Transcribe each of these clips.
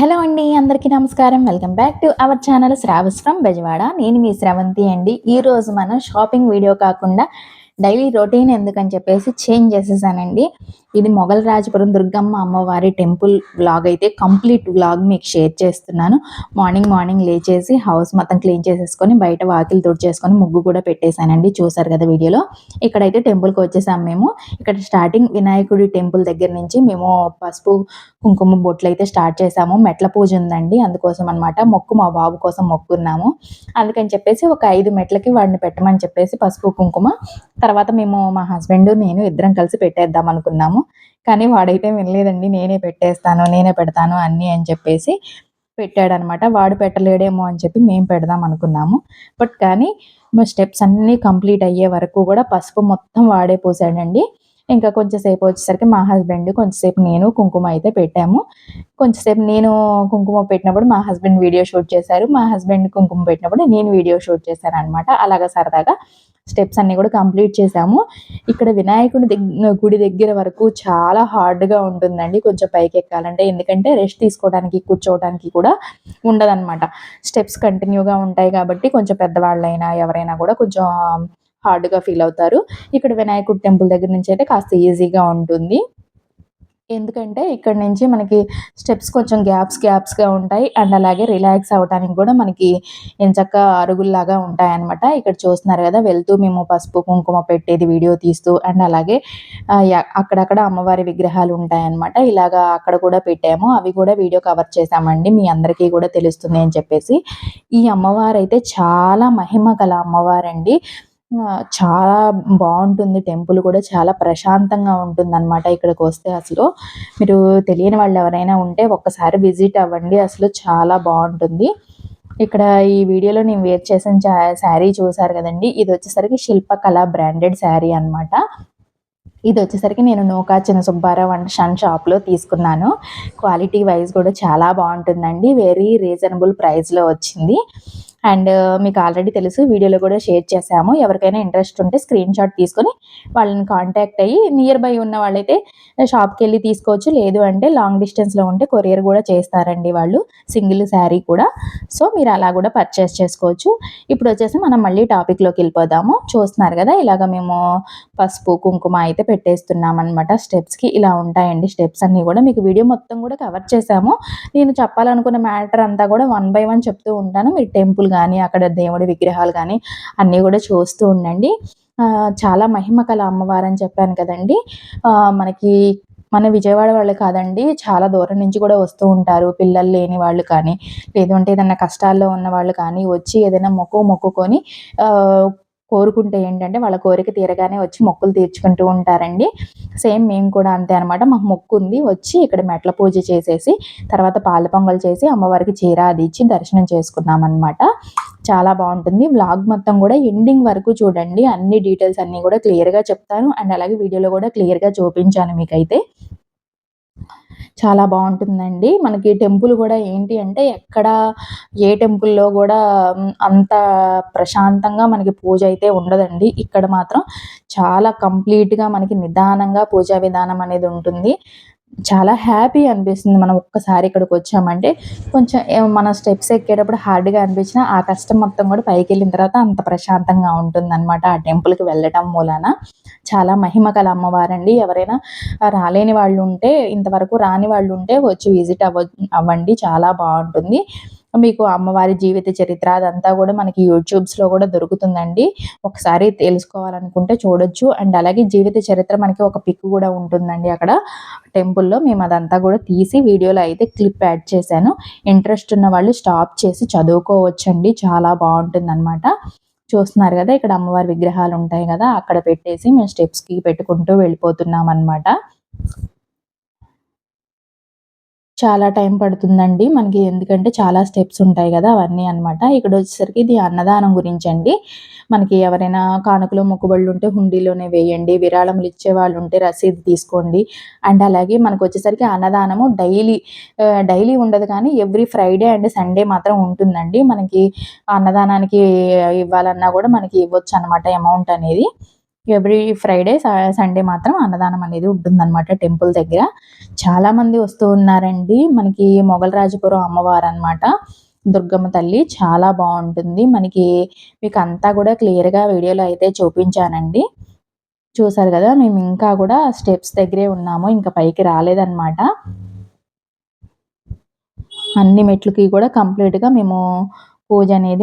Hello అండి. అందరికీ నమస్కారం. Welcome back to our channel Shravas from Bezawada. నేను మీ స్రవంతి అండి. ఈరోజు మనం షాపింగ్ వీడియో కాకుండా డైలీ రొటీన్ ఎందుకని చెప్పేసి చేంజ్ చేసేసానండి. ఇది మొగల్ రాజపురం దుర్గమ్మ అమ్మవారి టెంపుల్ వ్లాగ్ అయితే కంప్లీట్ వ్లాగ్ మీకు షేర్ చేస్తున్నాను. మార్నింగ్ లేచేసి హౌస్ మొత్తం క్లీన్ చేసేసుకొని బయట వాకిలి తుడిచేసుకొని ముగ్గు కూడా పెట్టేశానండి. చూసారు కదా వీడియోలో. ఇక్కడైతే టెంపుల్‌కి వచ్చేసాం మేము. ఇక్కడ స్టార్టింగ్ వినాయకుడి టెంపుల్ దగ్గర నుంచి మేము పసుపు కుంకుమ బొట్లయితే స్టార్ట్ చేసాము. మెట్ల పూజ ఉందండి. అందుకోసం అనమాట. మా బాబు కోసం మొక్కున్నాము. అందుకని చెప్పేసి ఒక 5 మెట్లకి వాడిని పెట్టమని చెప్పేసి పసుపు, కుంకుమ తర్వాత మేము మా హస్బెండ్, నేను ఇద్దరం కలిసి పెట్టేద్దాం అనుకున్నాము. కానీ వాడైతే వినలేదండి. నేనే పెట్టేస్తాను, నేనే పెడతాను అన్నీ అని చెప్పేసి పెట్టాడనమాట. వాడు పెట్టలేడేమో అని చెప్పి మేము పెడదాం అనుకున్నాము. కానీ మా స్టెప్స్ అన్నీ కంప్లీట్ అయ్యే వరకు కూడా పసుపు మొత్తం వాడే పూసాడండి. ఇంకా కొంచెం సేపు వచ్చేసరికి మా హస్బెండ్, కొంచెంసేపు నేను కుంకుమ అయితే పెట్టాము. కొంచెంసేపు నేను కుంకుమ పెట్టినప్పుడు మా హస్బెండ్ వీడియో షూట్ చేశారు. మా హస్బెండ్ కుంకుమ పెట్టినప్పుడు నేను వీడియో షూట్ చేశాననమాట. అలాగా సరదాగా స్టెప్స్ అన్నీ కూడా కంప్లీట్ చేశాము. ఇక్కడ వినాయకుడి గుడి దగ్గర వరకు చాలా హార్డ్‌గా ఉంటుందండి కొంచెం పైకెక్కాలంటే. ఎందుకంటే రెస్ట్ తీసుకోవడానికి, కూర్చోవడానికి కూడా ఉండదనమాట. స్టెప్స్ కంటిన్యూగా ఉంటాయి కాబట్టి కొంచెం పెద్దవాళ్ళైనా ఎవరైనా కూడా కొంచెం హార్డ్‌గా ఫీల్ అవుతారు. ఇక్కడ వినాయకుడి టెంపుల్ దగ్గర నుంచి అయితే కాస్త ఈజీగా ఉంటుంది. ఎందుకంటే ఇక్కడి నుంచి మనకి స్టెప్స్ కొంచెం గ్యాప్స్‌గా ఉంటాయి. అండ్ అలాగే రిలాక్స్ అవ్వటానికి కూడా మనకి ఎంచక్కా అరుగుల్లాగా ఉంటాయన్నమాట. ఇక్కడ చూస్తున్నారు కదా! వెళ్తూ మేము పసుపు, కుంకుమ పెట్టేది వీడియో తీస్తూ అండ్ అలాగే అక్కడక్కడ అమ్మవారి విగ్రహాలు ఉంటాయన్నమాట. ఇలాగా అక్కడ కూడా పెట్టాము. అవి కూడా వీడియో కవర్ చేశామండి. మీ అందరికీ కూడా తెలుస్తుంది అని చెప్పేసి. ఈ అమ్మవారైతే చాలా మహిమ గల అమ్మవారండి. చాలా బావుంటుంది. టెంపుల్ కూడా చాలా ప్రశాంతంగా ఉంటుందనమాట ఇక్కడికొస్తే అసలు. మీరు తెలియని వాళ్ళు ఎవరైనా ఉంటే ఒక్కసారి విజిట్ అవ్వండి. అసలు చాలా బావుంటుంది. ఇక్కడ ఈ వీడియోలో నేను వేర్ చేసిన శారీ చూసారు కదండీ! ఇదొచ్చేసరికి శిల్పకళ బ్రాండెడ్ శారీ అనమాట. ఇదొచ్చేసరికి నేను నూకా చిన్న సుబ్బారావు అండ్ సన్ షాప్‌లో తీసుకున్నాను. క్వాలిటీ వైస్ కూడా చాలా బావుంటుందండి. వెరీ రీజనబుల్ ప్రైస్‌లో వచ్చింది. అండ్ మీకు ఆల్రెడీ తెలుసు వీడియోలో కూడా షేర్ చేశాము. ఎవరికైనా ఇంట్రెస్ట్ ఉంటే స్క్రీన్‌షాట్ తీసుకొని వాళ్ళని కాంటాక్ట్ అయ్యి నియర్ బై ఉన్న వాళ్ళైతే షాప్‌కెళ్ళి తీసుకోవచ్చు. లేదు అంటే లాంగ్ డిస్టెన్స్‌లో ఉంటే కొరియర్ కూడా చేస్తారండి వాళ్ళు. సింగిల్ శారీ కూడా. సో, మీరు అలా కూడా పర్చేస్ చేసుకోవచ్చు. ఇప్పుడొచ్చేసి మనం మళ్ళీ టాపిక్‌లోకెళ్ళిపోదాము. చూస్తున్నారు కదా! ఇలాగ మేము పసుపు, కుంకుమ అయితే పెట్టేస్తున్నామనమాట. స్టెప్స్‌కి ఇలా ఉంటాయండి స్టెప్స్ అన్నీ కూడా. మీకు వీడియో మొత్తం కూడా కవర్ చేశాము. నేను చెప్పాలనుకున్న మ్యాటర్ అంతా కూడా వన్ బై వన్ చెప్తూ ఉంటాను. మీరు టెంపుల్ గానీ, అక్కడ దేవుడి విగ్రహాలు గానీ అన్నీ కూడా చూస్తూ ఉండండి. చాలా మహిమ కల అమ్మవారని చెప్పాను కదండీ! మనకి మన విజయవాడ వాళ్ళే కాదండి. చాలా దూరం నుంచి కూడా వస్తూ ఉంటారు. పిల్లలు లేని వాళ్ళు కానీ, లేదు అంటే ఏదన్నా కష్టాల్లో ఉన్నవాళ్ళు కానీ వచ్చి ఏదైనా మొక్కుకొని ఆహ్, కోరుకుంటే ఏంటంటే వాళ్ళ కోరిక తీరగానే వచ్చి మొక్కులు తీర్చుకుంటూ ఉంటారండి. సేమ్ మేము కూడా అంతే అనమాట. మాకు మొక్కుంది. వచ్చి ఇక్కడ మెట్ల పూజ చేసేసి, తర్వాత పాల పొంగల్ చేసి అమ్మవారికి చీర అది ఇచ్చి దర్శనం చేసుకున్నామనమాట. చాలా బావుంటుంది. వ్లాగ్ మొత్తం కూడా ఎండింగ్ వరకు చూడండి. అన్ని డీటెయిల్స్ అన్నీ కూడా క్లియర్‌గా చెప్తాను. అండ్ అలాగే వీడియోలో కూడా క్లియర్‌గా చూపించాను మీకైతే. చాలా బావుంటుందండి. మనకి టెంపుల్ గూడా ఏంటి అంటే ఎక్కడ ఏ టెంపుల్‌లో గూడా అంత ప్రశాంతంగా మనకి పూజ అయితే ఉండదండి. ఇక్కడ మాత్రం చాలా కంప్లీట్‌గా మనకి నిదానంగా పూజా విధానం అనేది ఉంటుంది. చాలా హ్యాపీ అనిపిస్తుంది. మనం ఒక్కసారి ఇక్కడికొచ్చామంటే కొంచెం మన స్టెప్స్ ఎక్కేటప్పుడు హార్డ్‌గా అనిపించినా ఆ కష్టం మొత్తం గూడా పైకెళ్ళిన తర్వాత అంత ప్రశాంతంగా ఉంటుందనమాట. ఆ టెంపుల్‌కి వెళ్ళటం మూలాన. చాలా మహిమ గల అమ్మవారండి. ఎవరైనా రాలేని వాళ్ళుంటే, ఇంతవరకు రాని వాళ్ళుంటే వచ్చి విజిట్ అవ్వండి. చాలా బావుంటుంది. మీకు అమ్మవారి జీవిత చరిత్ర అదంతా గూడా మనకి యూట్యూబ్స్‌లో గూడా దొరుకుతుందండి. ఒకసారి తెలుసుకోవాలనుకుంటే చూడొచ్చు. అండ్ అలాగే జీవిత చరిత్ర మనకి ఒక పిక్ గూడా ఉంటుందండి అక్కడ టెంపుల్‌లో. మేమదంతా గూడా తీసి వీడియోలో అయితే క్లిప్ యాడ్ చేశాను. ఇంట్రెస్ట్ ఉన్న వాళ్ళు స్టాప్ చేసి చదువుకోవచ్చండి. చాలా బావుంటుందనమాట. చూస్తున్నారు గదా! ఇక్కడ అమ్మవారి విగ్రహాలుంటాయి గదా! అక్కడ పెట్టేసి మేము స్టెప్స్‌కి పెట్టుకుంటూ వెళ్ళిపోతున్నామనమాట. చాలా టైం పడుతుందండి మనకి. ఎందుకంటే చాలా స్టెప్స్ ఉంటాయి గదా! అవన్నీ అనమాట. ఇక్కడొచ్చేసరికి ఇది అన్నదానం గురించండి. మనకి ఎవరైనా కానుకలు, మొక్కుబడులుంటే హుండీలోనే వేయండి. విరాళములు ఇచ్చేవాళ్ళుంటే రసీదు తీసుకోండి. అండ్ అలాగే మనకొచ్చేసరికి అన్నదానము డైలీ ఉండదు కానీ ఎవ్రీ ఫ్రైడే అండ్ సండే మాత్రం ఉంటుందండి. మనకి అన్నదానానికి ఇవ్వాలన్నా గూడా మనకి ఇవ్వొచ్చనమాట అమౌంట్ అనేది. ఎవ్రీ ఫ్రైడే, సండే మాత్రం అన్నదానం అనేది ఉంటుందనమాట టెంపుల్ దగ్గర. చాలామంది వస్తూ ఉన్నారండి. మనకి మొగలరాజుపురం అమ్మవారనమాట. దుర్గమ్మ తల్లి చాలా బావుంటుంది. మీకంతా గూడా క్లియర్‌గా వీడియోలో అయితే చూపించానండి. చూసారు గదా! మేము ఇంకా గూడా స్టెప్స్ దగ్గరే ఉన్నాము. ఇంకా పైకి రాలేదనమాట. అన్ని మెట్లకి కూడా కంప్లీట్‌గా మేము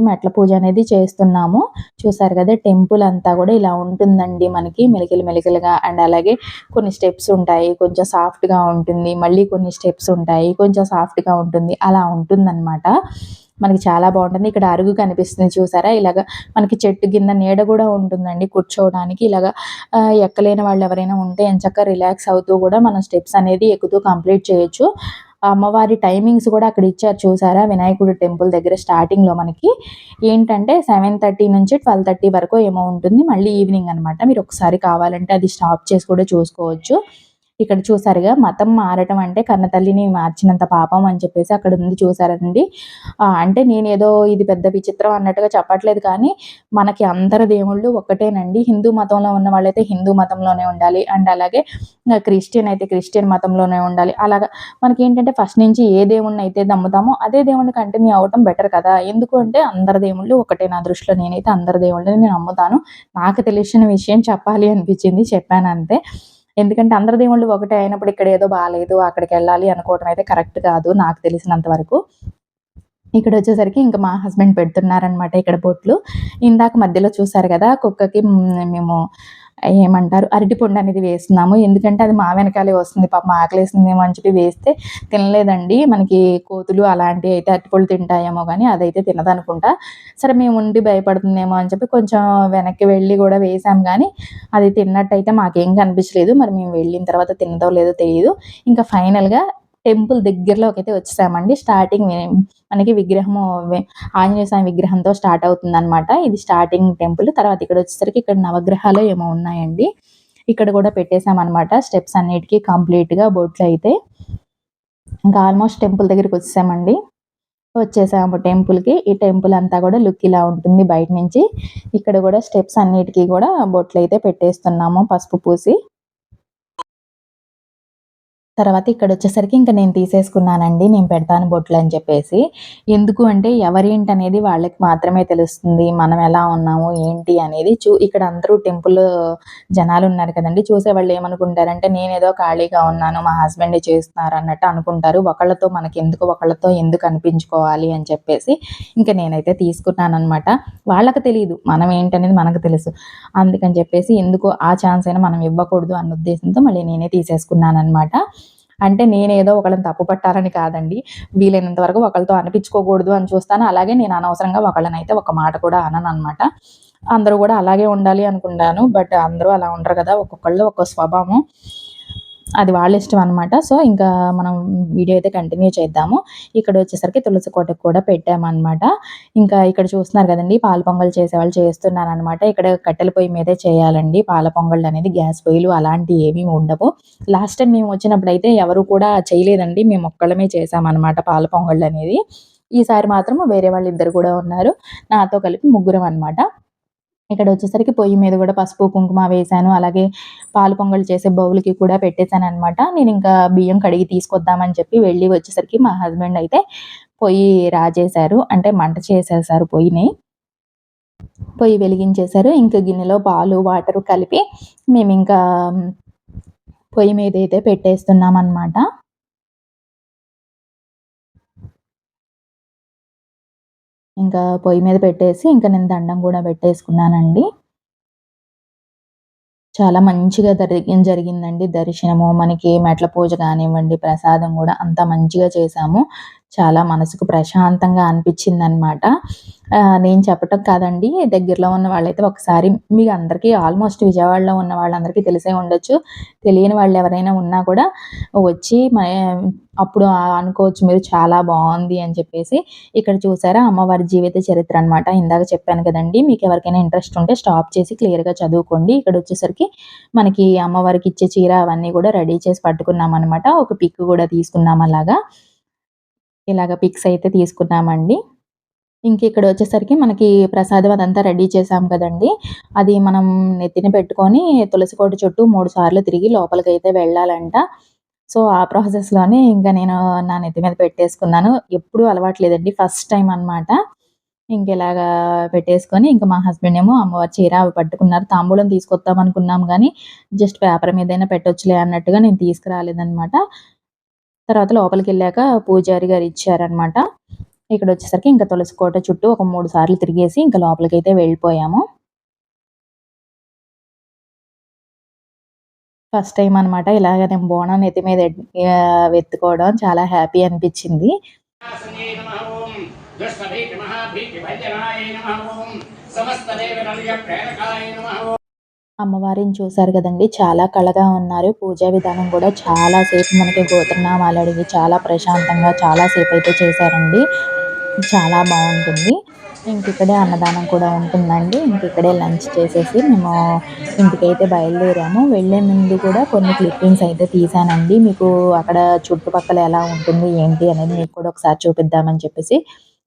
మెట్ల పూజ అనేది చేస్తున్నాము. చూసారు కదా! టెంపుల్ అంతా కూడా ఇలా ఉంటుందండి మనకి మెలికలు మెలికలుగా. అండ్ అలాగే కొన్ని స్టెప్స్ ఉంటాయి. కొంచెం సాఫ్ట్‌గా ఉంటుంది. మళ్ళీ కొన్ని స్టెప్స్ ఉంటాయి. కొంచెం సాఫ్ట్‌గా ఉంటుంది. అలా ఉంటుందనమాట. మనకి చాలా బావుంటుంది. ఇక్కడ అరుగు కనిపిస్తుంది చూసారా? ఇలాగ మనకి చెట్టు కింద నీడ గూడా ఉంటుందండి కూర్చోవడానికి. ఎక్కలేని వాళ్ళు ఎవరైనా ఉంటే ఎంచక్కా రిలాక్స్ అవుతూ గూడా మనం స్టెప్స్ అనేది ఎక్కుతూ కంప్లీట్ చేయొచ్చు. ఆ అమ్మవారి టైమింగ్స్ కూడా అక్కడ ఇచ్చారు చూసారా? వినాయకుడి టెంపుల్ దగ్గర స్టార్టింగ్‌లో మనకి ఏంటంటే 7:30 నుంచి 12:30 వరకో ఏమో ఉంటుంది. మళ్ళీ ఈవినింగ్ అనమాట. మీరు ఒకసారి కావాలంటే అది స్టాప్ చేసి కూడా చూసుకోవచ్చు. ఇక్కడ చూసారుగా, మతం మారటం అంటే కన్నతల్లిని మార్చినంత పాపం అని చెప్పేసి అక్కడ ఉంది చూసారండి. అంటే నేనేదో ఇది పెద్ద విచిత్రం అన్నట్టుగా చెప్పట్లేదు కానీ, మనకి అందరి దేవుళ్ళు ఒక్కటేనండి. హిందూ మతంలో ఉన్న వాళ్ళైతే హిందూ మతంలోనే ఉండాలి. అండ్ అలాగే క్రిస్టియన్ అయితే క్రిస్టియన్ మతంలోనే ఉండాలి. అలాగా మనకేంటంటే ఫస్ట్ నుంచి ఏ దేవుడినైతే నమ్ముతామో అదే దేవుడిని కంటిన్యూ అవ్వటం బెటర్ కదా! ఎందుకు అంటే అందరి దేవుళ్ళు ఒకటే నా దృష్టిలో. నేనైతే అందరి దేవుళ్ళని నేను నమ్ముతాను. నాకు తెలిసిన విషయం చెప్పాలి అనిపించింది చెప్పానంతే. ఎందుకంటే అందరి దేవుళ్ళు ఒకటే అయినప్పుడు ఇక్కడ ఏదో బాలేదు, అక్కడికెళ్ళాలి అనుకోవడం అయితే కరెక్ట్ కాదు నాకు తెలిసినంత వరకు. ఇక్కడొచ్చేసరికి ఇంక మా హస్బెండ్ పెడుతున్నారనమాట ఇక్కడ బొట్లు. ఇందాక మధ్యలో చూసారు గదా! కుక్కకి మేము ఏమంటారు అరటిపండు అనేది వేస్తున్నాము. ఎందుకంటే అది మా వెనకాలే వస్తుంది. పాపం ఆకలేసిందేమో అని చెప్పి వేస్తే తినలేదండి. మనకి కోతులు అలాంటివి అయితే అరటిపళ్ళు తింటాయేమో గానీ అదైతే తినదనుకుంటా. సరే మేముండి భయపడుతుందేమో అని చెప్పి కొంచెం వెనక్కి వెళ్ళి గూడా వేసాం గానీ, అది తిన్నట్టయితే మాకేం కనిపించలేదు. మరి మేము వెళ్ళిన తర్వాత తిన్నదో లేదో తెలీదు. ఇంకా ఫైనల్‌గా టెంపుల్ దగ్గరలోకైతే వచ్చేసామండి. స్టార్టింగ్ మనకి విగ్రహము ఆంజనేయ స్వామి విగ్రహంతో స్టార్ట్ అవుతుందనమాట. ఇది స్టార్టింగ్ టెంపుల్. తర్వాత ఇక్కడొచ్చేసరికి ఇక్కడ నవగ్రహాలో ఏమో ఉన్నాయండి. ఇక్కడ గూడా పెట్టేసామనమాట స్టెప్స్ అన్నిటికి కంప్లీట్‌గా బొట్లయితే. ఇంకా ఆల్మోస్ట్ టెంపుల్ దగ్గరికొచ్చేసామండి. వచ్చేసాము టెంపుల్‌కి. ఈ టెంపుల్ అంతా గూడా లుక్ ఇలా ఉంటుంది బయట నుంచి. ఇక్కడ గూడా స్టెప్స్ అన్నిటికి గూడా బొట్లయితే పెట్టేస్తున్నాము పసుపు పూసి. తర్వాత ఇక్కడొచ్చేసరికి ఇంక నేను తీసేసుకున్నానండి. నేను పెడతాను బొట్లని చెప్పేసి. ఎందుకు అంటే ఎవరేంటనేది వాళ్ళకి మాత్రమే తెలుస్తుంది. మనం ఎలా ఉన్నాము, ఏంటి అనేది. ఇక్కడ అందరూ టెంపుల్‌లో జనాలున్నారు కదండీ! చూసేవాళ్ళు ఏమనుకుంటారంటే నేనేదో ఖాళీగా ఉన్నాను, మా హస్బెండే చేస్తున్నారు అన్నట్టు అనుకుంటారు. ఒకళ్ళతో ఎందుకు అనిపించుకోవాలి అని చెప్పేసి ఇంక నేనైతే తీసుకున్నాననమాట. వాళ్ళకి తెలీదు. మనం ఏంటనేది మనకు తెలుసు. అందుకని చెప్పేసి ఎందుకు ఆ ఛాన్స్ అయినా మనం ఇవ్వకూడదు అన్న ఉద్దేశంతో మళ్ళీ నేనే తీసేసుకున్నాననమాట. అంటే నేనేదో ఒకళ్ళని తప్పు పట్టాలని కాదండి. వీలైనంత వరకు ఒకళ్ళతో అనిపించుకోకూడదు అని చూస్తాను. అలాగే నేను అనవసరంగా ఒకళ్ళనైతే ఒక మాట కూడా అనననమాట. అందరూ గూడా అలాగే ఉండాలి అనుకుంటాను. బట్ అందరూ అలా ఉండరు గదా! ఒక్కొక్కళ్ళు ఒక్కో స్వభావం. అది వాళ్ళ ఇష్టం అనమాట. సో, ఇంకా మనం వీడియో అయితే కంటిన్యూ చేద్దాము. ఇక్కడొచ్చేసరికి తులసి కోటకు కూడా పెట్టామనమాట. ఇంకా ఇక్కడ చూస్తున్నారు గదండీ! పాల పొంగల్ చేసేవాళ్ళు చేస్తున్నారనమాట. ఇక్కడ కట్టెల పొయ్యి మీదే చేయాలండి పాల పొంగళ్ళనేది. గ్యాస్ పొయ్యిలు అలాంటియి ఏమీ ఉండవు. లాస్ట్ టైమ్ మేము వచ్చినప్పుడైతే ఎవరు కూడా చేయలేదండి. మేమొక్కళ్ళమే చేశామనమాట పాల పొంగళ్ళనేది. ఈసారి మాత్రం వేరే వాళ్ళిద్దరు గూడా ఉన్నారు. నాతో కలిపి ముగ్గురం అనమాట. ఇక్కడొచ్చేసరికి పొయ్యి మీద గూడా పసుపు, కుంకుమ వేశాను. అలాగే పాలు పొంగల్ చేసే బౌల్‌కి కూడా పెట్టేసాననమాట. నేనింకా బియ్యం కడిగి తీసుకొద్దామని చెప్పి వెళ్ళి వచ్చేసరికి మా హస్బెండ్ అయితే పొయ్యి రాజేశారు. అంటే మంట చేసేశారు పొయ్యిని. పొయ్యి వెలిగించేశారు. ఇంక గిన్నెలో పాలు, వాటరు కలిపి మేమింకా పొయ్యి మీదైతే పెట్టేస్తున్నామనమాట. ఇంకా పొయ్యి మీద పెట్టేసి ఇంక నేను దండం గూడా పెట్టేసుకున్నానండి. చాలా మంచిగా జరిగిందండి దర్శనము. మనకి మెట్ల పూజ గానివ్వండి, ప్రసాదం గూడా అంతా మంచిగా చేశాము. చాలా మనసుకు ప్రశాంతంగా అనిపిచ్చిందనమాట. నేను చెప్పటం కాదండి, దగ్గరలో ఉన్న వాళ్ళైతే ఒకసారి మీ అందరికీ ఆల్మోస్ట్ విజయవాడలో ఉన్న వాళ్ళందరికీ తెలిసే ఉండొచ్చు. తెలియని వాళ్ళెవరైనా ఉన్నా కూడా వచ్చి అప్పుడు అనుకోవచ్చు మీరు చాలా బావుంది అని చెప్పేసి. ఇక్కడ చూసారా అమ్మవారి జీవిత చరిత్ర అనమాట. ఇందాక చెప్పాను కదండీ! మీకెవరికైనా ఇంట్రెస్ట్ ఉంటే స్టాప్ చేసి క్లియర్‌గా చదువుకోండి. ఇక్కడొచ్చేసరికి మనకి అమ్మవారికిచ్చే చీర అవన్నీ గూడా రెడీ చేసి పట్టుకున్నామనమాట. ఒక పిక్ గూడా తీసుకున్నాం అలాగా. ఇలాగ పిక్స్ అయితే తీసుకున్నామండి. ఇంకిక్కడ వచ్చేసరికి మనకి ప్రసాదం అదంతా రెడీ చేసాం కదండీ! అది మనం నెత్తిన పెట్టుకొని తులసి కోట చుట్టూ 3 సార్లు తిరిగి లోపలికైతే వెళ్ళాలంట. సో, ఆ ప్రాసెస్‌లోనే ఇంక నేను నా నెత్తి మీద పెట్టేసుకున్నాను. ఎప్పుడూ అలవాటు లేదండి. ఫస్ట్ టైమ్ అనమాట. ఇంకిలాగా పెట్టేసుకొని ఇంక మా హస్బెండ్ ఏమో అమ్మవారి చీర అవి పట్టుకున్నారు. తాంబూలం తీసుకొద్దాం అనుకున్నాం గానీ, జస్ట్ పేపర్ మీదైనా పెట్టొచ్చులే అన్నట్టుగా నేను తీసుకురాలేదనమాట. తర్వాత లోపలికెళ్ళాక పూజారి గారు ఇచ్చారనమాట. ఇక్కడొచ్చేసరికి ఇంక తులసి కోట చుట్టూ ఒక 3 సార్లు తిరిగేసి ఇంక లోపలికైతే వెళ్ళిపోయాము. ఫస్ట్ టైమ్ అనమాట ఇలాగ నేను బోనం నెత్తి మీద వెత్తుకోవడం చాలా హ్యాపీ అనిపిచ్చింది. ఆసనే నమః ఓం దుష్టభీతి మహాభీతి భంజనాయ నమః ఓం సమస్త దేవతల్య ప్రేరకాయ నమః ఓం. అమ్మవారిని చూసారు గదండీ! చాలా కళగా ఉన్నారు. పూజా విధానం గూడా చాలా సేపు మనకి గోత్రనామాలడిగి చాలా ప్రశాంతంగా చాలా సేపయితే చేశారండి. చాలా బావుంటుంది. ఇంకిక్కడే అన్నదానం కూడా ఉంటుందండి. ఇంకిక్కడే లంచ్ చేసేసి మేము ఇంటికైతే బయలుదేరాము. వెళ్ళే ముందు కూడా కొన్ని క్లిప్పింగ్స్ అయితే తీశానండి. మీకు అక్కడ చుట్టుపక్కల ఎలా ఉంటుంది, ఏంటి అనేది మీకు కూడా ఒకసారి చూపిద్దామని చెప్పేసి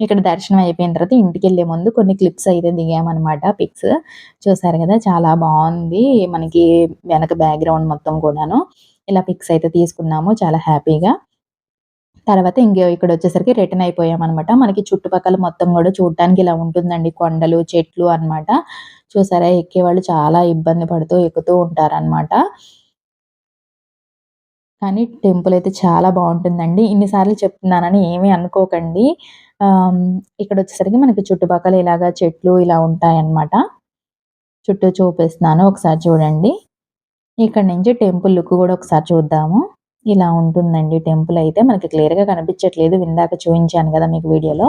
ఇక్కడ దర్శనం అయిపోయిన తర్వాత ఇంటికెళ్ళే ముందు కొన్ని క్లిప్స్ అయితే దిగామనమాట పిక్స్. చూసారు గదా! చాలా బావుంది. మనకి వెనక బ్యాక్‌గ్రౌండ్ మొత్తం కూడాను. ఇలా పిక్స్ అయితే తీసుకున్నాము చాలా హ్యాపీగా. తర్వాత ఇక్కడొచ్చేసరికి రిటర్న్ అయిపోయామనమాట. మనకి చుట్టుపక్కల మొత్తం గూడా చూడటానికి ఇలా ఉంటుందండి. కొండలు, చెట్లు అనమాట. చూసారా ఎక్కేవాళ్ళు చాలా ఇబ్బంది పడుతూ ఎక్కుతూ ఉంటారనమాట. కానీ టెంపుల్ అయితే చాలా బావుంటుందండి. ఇన్ని సార్లు చెప్తున్నానని ఏమి అనుకోకండి. ఆహ్, ఇక్కడొచ్చేసరికి మనకి చుట్టుపక్కల ఇలాగ చెట్లు ఇలా ఉంటాయన్నమాట. చుట్టూ చూపిస్తున్నాను ఒకసారి చూడండి. ఇక్కడ నుంచి టెంపుల్ లుక్ గూడా ఒకసారి చూద్దాము. ఇలా ఉంటుందండి టెంపుల్ అయితే. మనకి క్లియర్‌గా కనిపించట్లేదు. ఇందాక చూయించాను గదా మీకు వీడియోలో.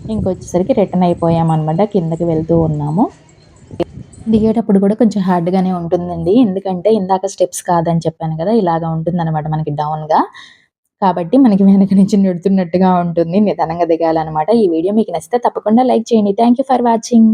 ఇంకొచ్చేసరికి రిటర్న్ అయిపోయామనమాట. కిందకి వెళ్తూ ఉన్నాము. దిగేటప్పుడు గూడా కొంచెం హార్డ్‌గానే ఉంటుందండి. ఎందుకంటే ఇందాక స్టెప్స్ కాదని చెప్పాను గదా! ఇలాగ ఉంటుందనమాట మనకి డౌన్‌గా. కాబట్టి మనకి వెనక నుంచి నెడుతున్నట్టుగా ఉంటుంది. నిదానంగా దిగాలనమాట. ఈ వీడియో మీకు నచ్చితే తప్పకుండా లైక్ చేయండి. Thank you for watching.